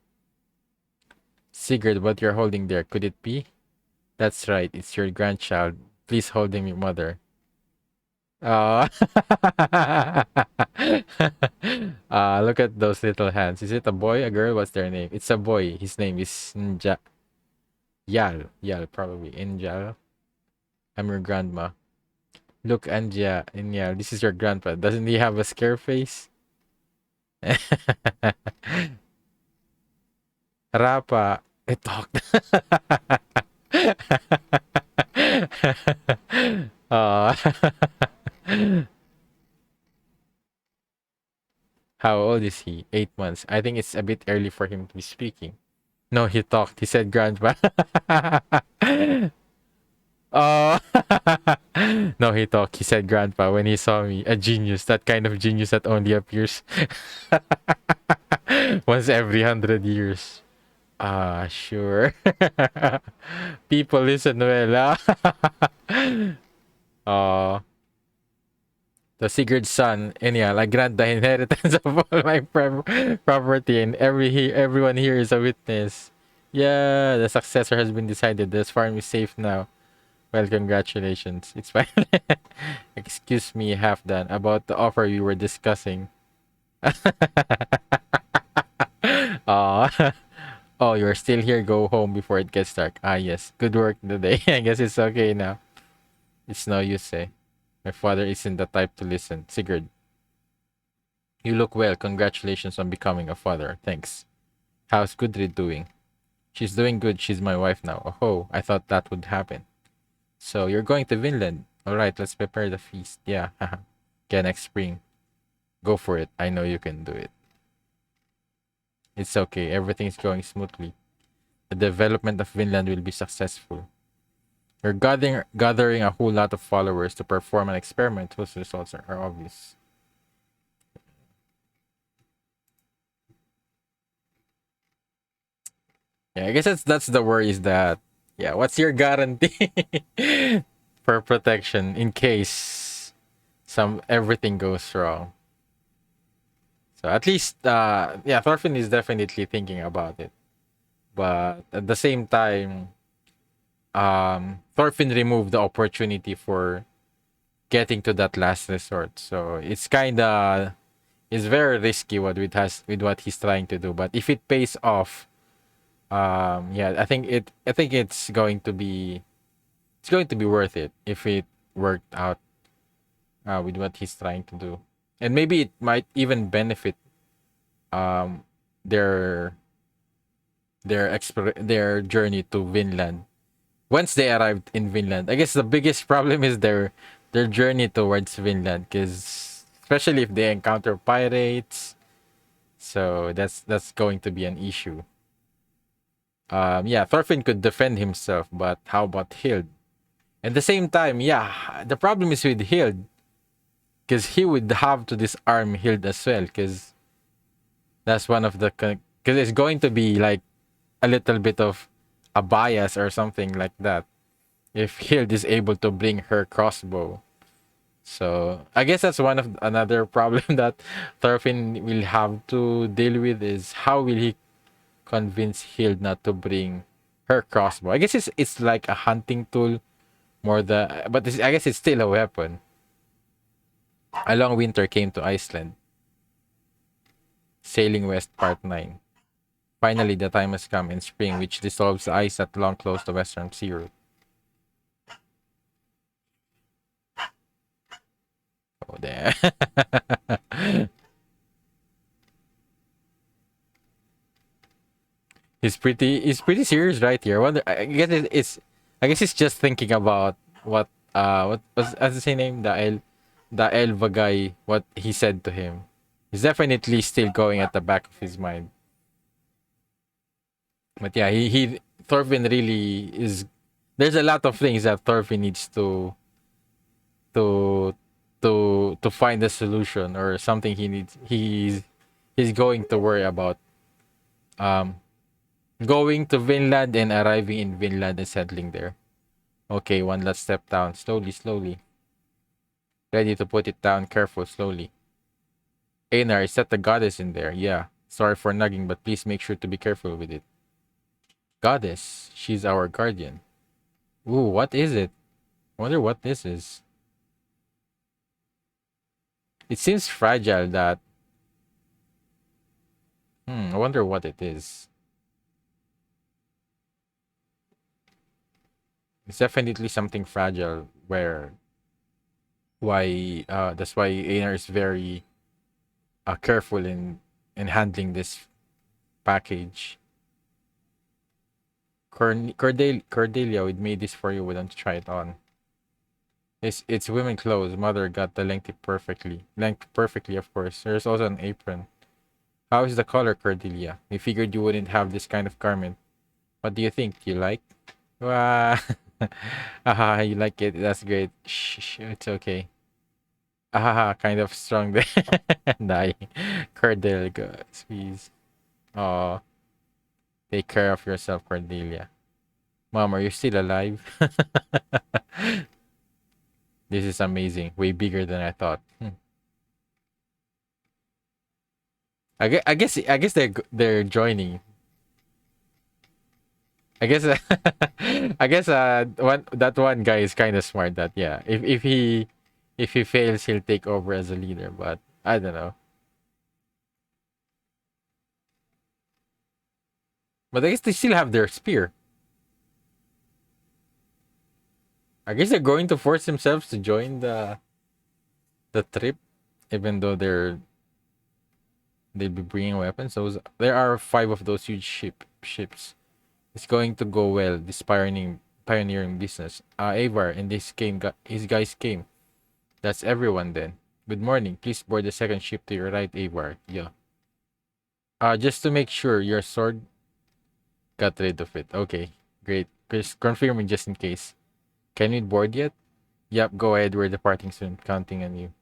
Sigurd, what you're holding there, could it be? That's right. It's your grandchild. Please hold him, your mother. Oh. Look at those little hands. Is it a boy, a girl? What's their name? It's a boy. His name is Yal. Yal, probably. Injal. I'm your grandma. Look, Anja, Inyal, this is your grandpa. Doesn't he have a scare face? Rapa. It talked. uh, is he? 8 months. I think it's a bit early for him to be speaking. No, he talked. He said grandpa. Oh. No, he talked. He said grandpa when he saw me. A genius. That kind of genius that only appears once every 100 years. Ah, sure. People listen well. Oh, the Sigurd's son, and yeah, I grant the inheritance of all my property, and everyone here is a witness. Yeah, the successor has been decided. This farm is safe now. Well, congratulations. It's fine. Excuse me, half done. About the offer we were discussing. Aw. Oh, you're still here. Go home before it gets dark. Ah, yes. Good work today. I guess it's okay now. It's no use, eh? My father isn't the type to listen. Sigurd, you look well. Congratulations on becoming a father. Thanks. How's Gudrid doing? She's doing good. She's my wife now. Oh, I thought that would happen. So you're going to Vinland. Alright, let's prepare the feast. Yeah, haha. Yeah, next spring. Go for it. I know you can do it. It's okay. Everything's going smoothly. The development of Vinland will be successful. You're gathering a whole lot of followers to perform an experiment whose results are obvious. Yeah, I guess that's the worry is that, yeah, what's your guarantee for protection in case everything goes wrong? So at least yeah, Thorfinn is definitely thinking about it. But at the same time, Thorfinn removed the opportunity for getting to that last resort. So it's very risky with what he's trying to do. But if it pays off, yeah, I think it's going to be worth it if it worked out with what he's trying to do. And maybe it might even benefit um their their journey to Vinland. Once they arrived in Vinland, I guess the biggest problem is their journey towards Vinland, because especially if they encounter pirates, so that's going to be an issue. Yeah, Thorfinn could defend himself, but how about Hild? At the same time, yeah, the problem is with Hild, because he would have to disarm Hild as well, because that's one of the because it's going to be like a little bit of a bias or something like that if Hild is able to bring her crossbow. So I guess that's one of another problem that Thorfinn will have to deal with is how will he convince Hild not to bring her crossbow. I guess it's like a hunting tool but I guess it's still a weapon. A long winter came to Iceland. Sailing West Part 9. Finally, the time has come in spring, which dissolves the ice that long closed the western sea route. Oh, there. He's pretty serious right here. I guess he's just thinking about what was as his name the Elva guy, what he said to him. He's definitely still going at the back of his mind. But yeah, he Thorfinn really is. There's a lot of things that Thorfinn needs to to find a solution or something he's going to worry about. Um, Going to Vinland and arriving in Vinland and settling there. Okay, one last step down. Slowly, slowly. Ready to put it down. Careful, slowly. Einar, is that the goddess in there? Yeah. Sorry for nagging, but please make sure to be careful with it. Goddess. She's our guardian. Ooh, what is it? I wonder what this is. It seems fragile that... I wonder what it is. It's definitely something fragile that's why Einar is very careful in handling this package. Cordelia, we made this for you. We don't try it on. It's women clothes. Mother got the length perfectly. Of course. There's also an apron. How is the color, Cordelia? We figured you wouldn't have this kind of garment. What do you think? Do you like? Wow. You like it. That's great. Shh, it's okay. Kind of strong there. Die. Cordelia, please. Oh, take care of yourself, Cordelia. Mom, are you still alive? This is amazing. Way bigger than I thought. I guess they're joining. I guess I guess one guy is kind of smart that yeah, if he fails he'll take over as a leader, but I don't know. But I guess they still have their spear. I guess they're going to force themselves to join the trip even though they'll be bringing weapons. There are five of those huge ships. It's going to go well. This pioneering business. Avar and his guys came. That's everyone then. Good morning. Please board the second ship to your right, Avar. Yeah. Just to make sure your sword got rid of it. Okay, great. Just confirming just in case. Can we board yet? Yep, go ahead. We're departing soon. Counting on you.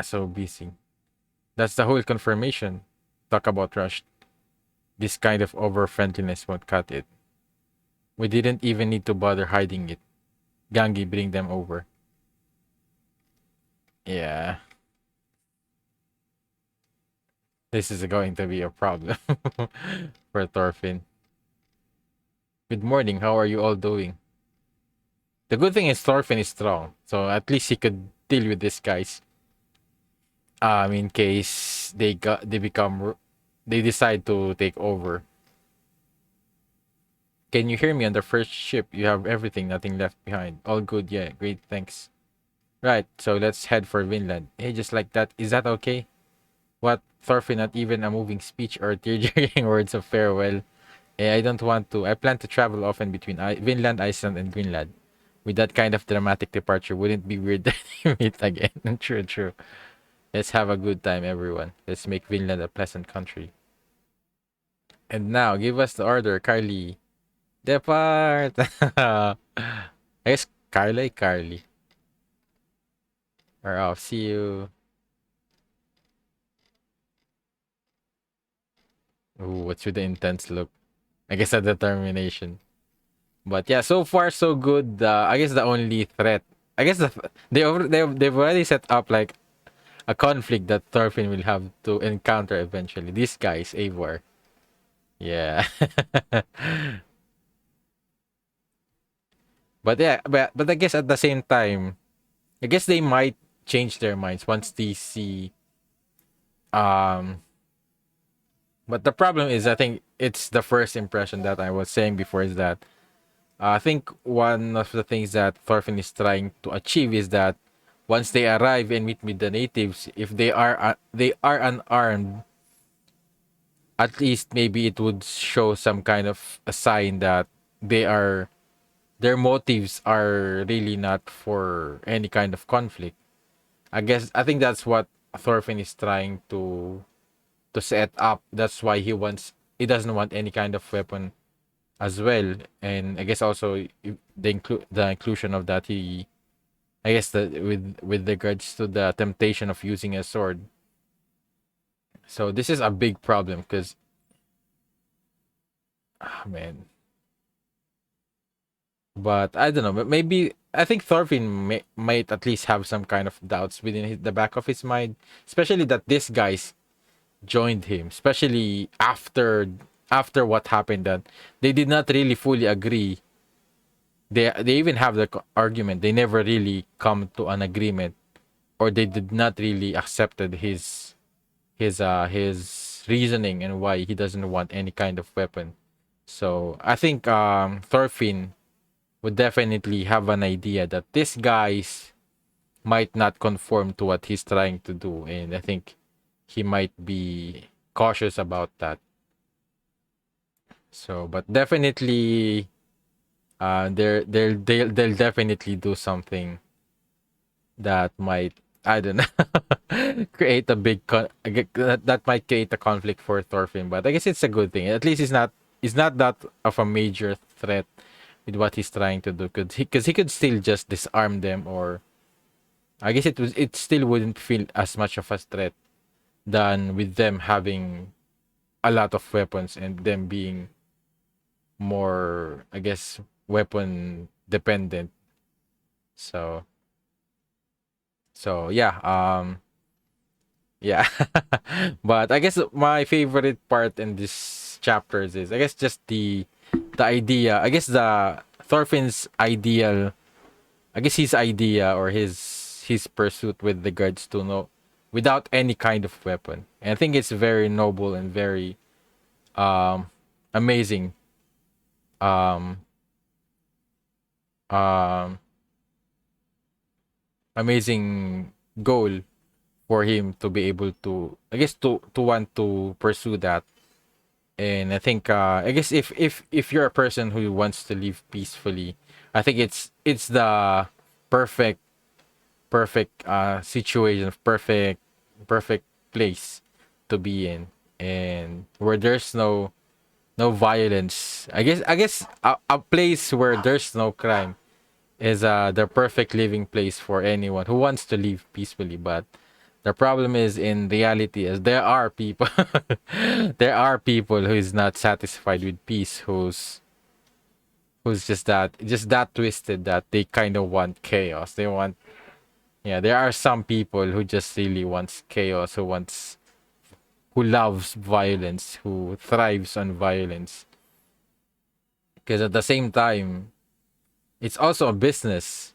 So busy. That's the whole confirmation. Talk about rushed. This kind of over friendliness won't cut it. We didn't even need to bother hiding it. Gangi, bring them over. Yeah. This is going to be a problem for Thorfinn. Good morning. How are you all doing? The good thing is Thorfinn is strong, so at least he could deal with these guys. In case they decide to take over. Can you hear me on the first ship? You have everything, nothing left behind. All good, yeah, great, thanks. Right, so let's head for Vinland. Hey, just like that. Is that okay? What? Thorfinn, not even a moving speech or tear-jerking words of farewell. I don't want to. I plan to travel often between Vinland, Iceland, and Greenland. With that kind of dramatic departure, wouldn't it be weird that we meet again? True, true. Let's have a good time, everyone. Let's make Vinland a pleasant country. And now, give us the order, Carly. Depart! I guess Carly. Or off. See you. Ooh, what's with the intense look? I guess a determination. But yeah, so far so good. I guess the only threat. I guess they've already set up like a conflict that Thorfinn will have to encounter eventually. These guys, Eivor. Yeah. But yeah, but I guess at the same time, I guess they might change their minds once they see um but the problem is I think it's the first impression that I was saying before is that I think one of the things that Thorfinn is trying to achieve is that once they arrive and meet with the natives, if they are unarmed, at least maybe it would show some kind of a sign that they are their motives are really not for any kind of conflict. I think that's what Thorfinn is trying to set up. That's why he doesn't want any kind of weapon as well. And I guess also the inclusion of that he I guess that with regards to the temptation of using a sword. So this is a big problem because man. But I don't know. But maybe I think Thorfinn might at least have some kind of doubts within the back of his mind, especially that these guys joined him, especially after what happened. That they did not really fully agree. They even have the argument. They never really come to an agreement, or they did not really accepted his reasoning and why he doesn't want any kind of weapon. So I think Thorfinn would definitely have an idea that these guys might not conform to what he's trying to do, and I think he might be cautious about that. So, but definitely, they'll definitely do something that might I don't know, create a big that might create a conflict for Thorfinn. But I guess it's a good thing. At least it's not that of a major threat with what he's trying to do. Because he could still just disarm them, or I guess it still wouldn't feel as much of a threat than with them having a lot of weapons and them being more, I guess, weapon dependent. So yeah, yeah. But I guess my favorite part in this chapters is, I guess, just the idea. I guess the Thorfinn's ideal. I guess his idea, or his pursuit with regards to no, without any kind of weapon. And I think it's very noble and very um amazing. Um um Amazing goal for him to be able to, I guess, to want to pursue that. And I think I guess if you're a person who wants to live peacefully, I think it's the perfect situation, perfect place to be in, and where there's no violence. I guess a place where there's no crime is the perfect living place for anyone who wants to live peacefully. But the problem is, in reality, is there are people there are people who is not satisfied with peace, who's just that twisted that they kind of want chaos. They want, yeah, there are some people who just really wants chaos, who loves violence, who thrives on violence. Because at the same time, it's also a business.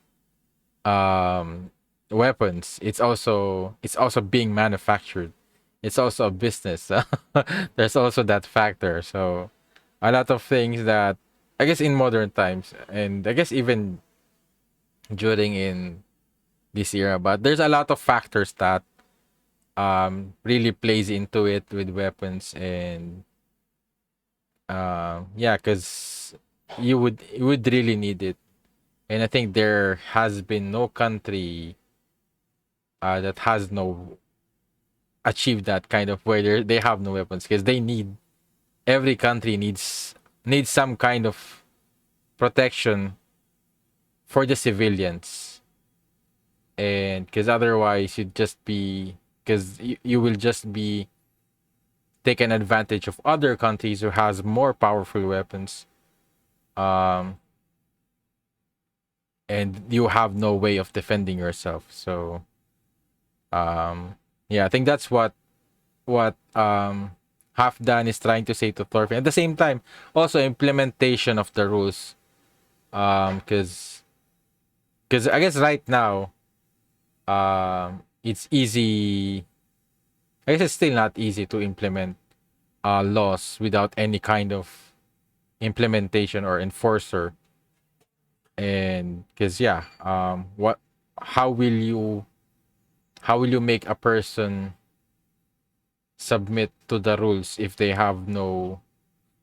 um Weapons, it's also being manufactured. It's also a business. There's also that factor. So a lot of things that, I guess, in modern times, and I guess even during in this era, but there's a lot of factors that really plays into it with weapons. And yeah, because you would really need it. And I think there has been no country that has no achieved that kind of where they have no weapons, because they need, every country needs some kind of protection for the civilians. And because otherwise you'd just be, because you will just be taken advantage of other countries who has more powerful weapons. um and you have no way of defending yourself. So um yeah, I think that's what Halfdan is trying to say to Thorfinn. At the same time, also implementation of the rules. Because I guess right now, it's easy. I guess it's still not easy to implement laws without any kind of implementation or enforcer. And because, yeah, what how will you how will you make a person submit to the rules if they have no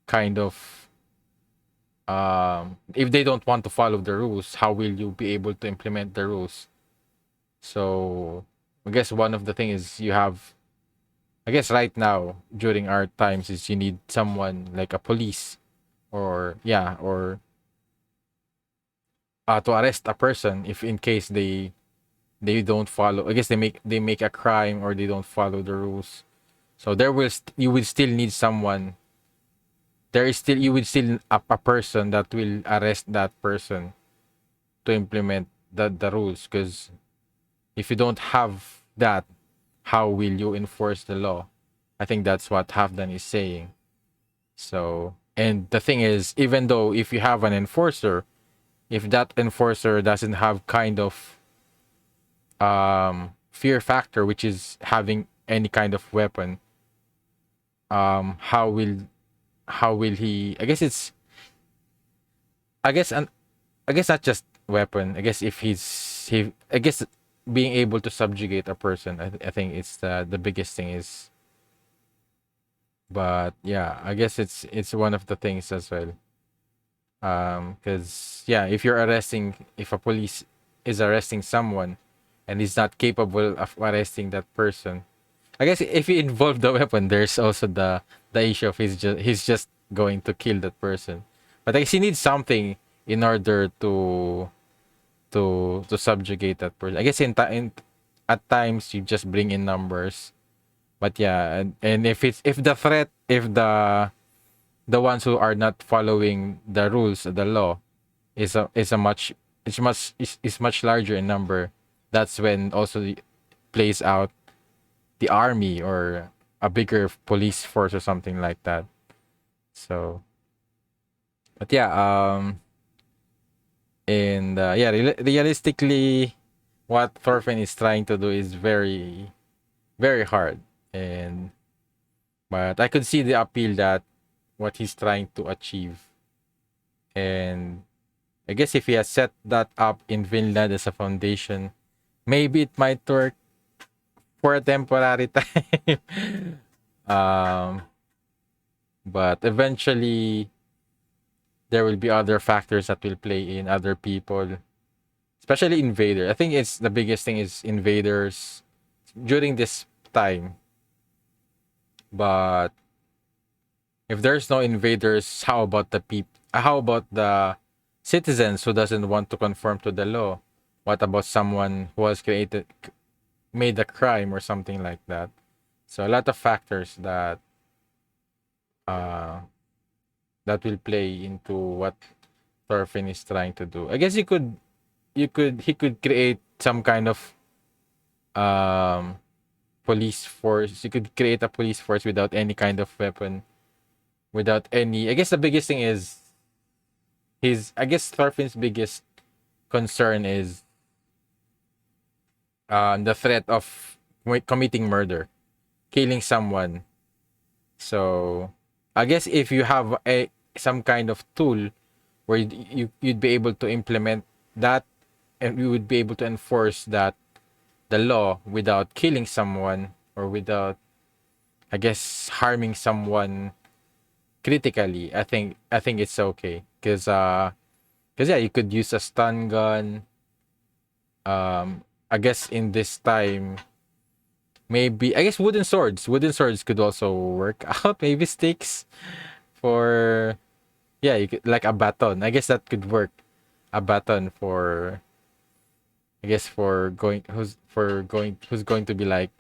kind of, if they don't want to follow the rules, how will you be able to implement the rules? So I guess one of the things is, you have, I guess right now during our times, is you need someone like a police, or yeah, or to arrest a person if in case they don't follow, I guess they make a crime, or they don't follow the rules. So you will still need someone. There is still You would still a person that will arrest that person to implement the rules. Because if you don't have that, how will you enforce the law? I think that's what Halfdan is saying. So, and the thing is, even though if you have an enforcer, if that enforcer doesn't have kind of fear factor, which is having any kind of weapon, um how will how will he, I guess it's, I guess an I guess not just weapon. I guess if I guess being able to subjugate a person, I think it's the biggest thing is. But yeah, I guess it's one of the things as well. Because yeah, if a police is arresting someone, and he's not capable of arresting that person. I guess if he involved the weapon, there's also the issue of he's just going to kill that person. But I guess he needs something in order to subjugate that person. I guess in at times you just bring in numbers, but yeah, and if the threat, if the ones who are not following the rules of the law is a much is much larger in number, that's when also plays out the army or a bigger police force or something like that. So, but yeah, and yeah, realistically, what Thorfinn is trying to do is very, very hard, and but I could see the appeal that what he's trying to achieve, and I guess if he has set that up in Vinland as a foundation, maybe it might work for a temporary time. um, but eventually there will be other factors that will play in, other people, especially invader. I think it's the biggest thing is invaders during this time. But if there's no invaders, how about the people? How about the citizens who doesn't want to conform to the law? What about someone who has made a crime or something like that? So a lot of factors uh that will play into what Thorfinn is trying to do. I guess he could create some kind of um police force. You could create a police force without any kind of weapon, without any. I guess the biggest thing is his. I guess Thorfinn's biggest concern is the threat of committing murder, killing someone. So I guess if you have a some kind of tool where you'd be able to implement that, and you would be able to enforce that the law without killing someone or without, I guess, harming someone critically. I think it's okay because yeah, you could use a stun gun. I guess in this time, maybe I guess wooden swords could also work out. Maybe sticks for, yeah, you could, like a baton. I guess that could work. A baton for, I guess, for going who's going to be like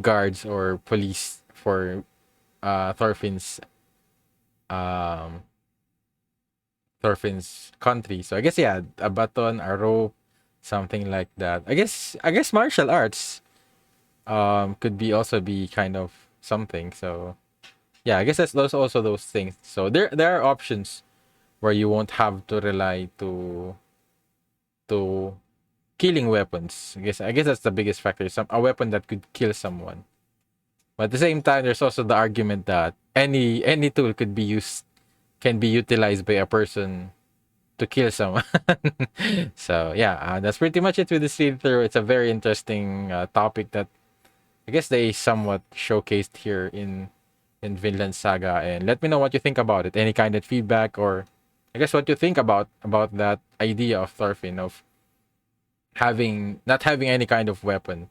guards or police for Thorfinn's um Thorfinn's country. So I guess, yeah, a baton, a rope, something like that. I guess martial arts could be also be kind of something. So yeah, I guess that's those also those things. So there are options where you won't have to rely to killing weapons. I guess that's the biggest factor. A weapon that could kill someone. But at the same time, there's also the argument that any tool could be used can be utilized by a person to kill someone. So yeah, that's pretty much it with this read through. It's a very interesting topic that I guess they somewhat showcased here in Vinland Saga. And let me know what you think about it. Any kind of feedback, or I guess what you think about that idea of Thorfinn of not having any kind of weapon.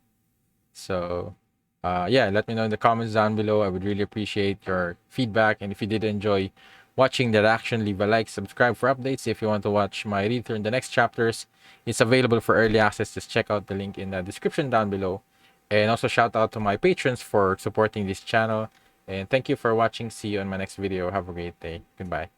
So yeah, let me know in the comments down below. I would really appreciate your feedback. And if you did enjoy watching the reaction, leave a like, subscribe for updates. If you want to watch my read through in the next chapters, it's available for early access. Just check out the link in the description down below. And also shout out to my patrons for supporting this channel. And thank you for watching. See you on my next video. Have a great day. Goodbye.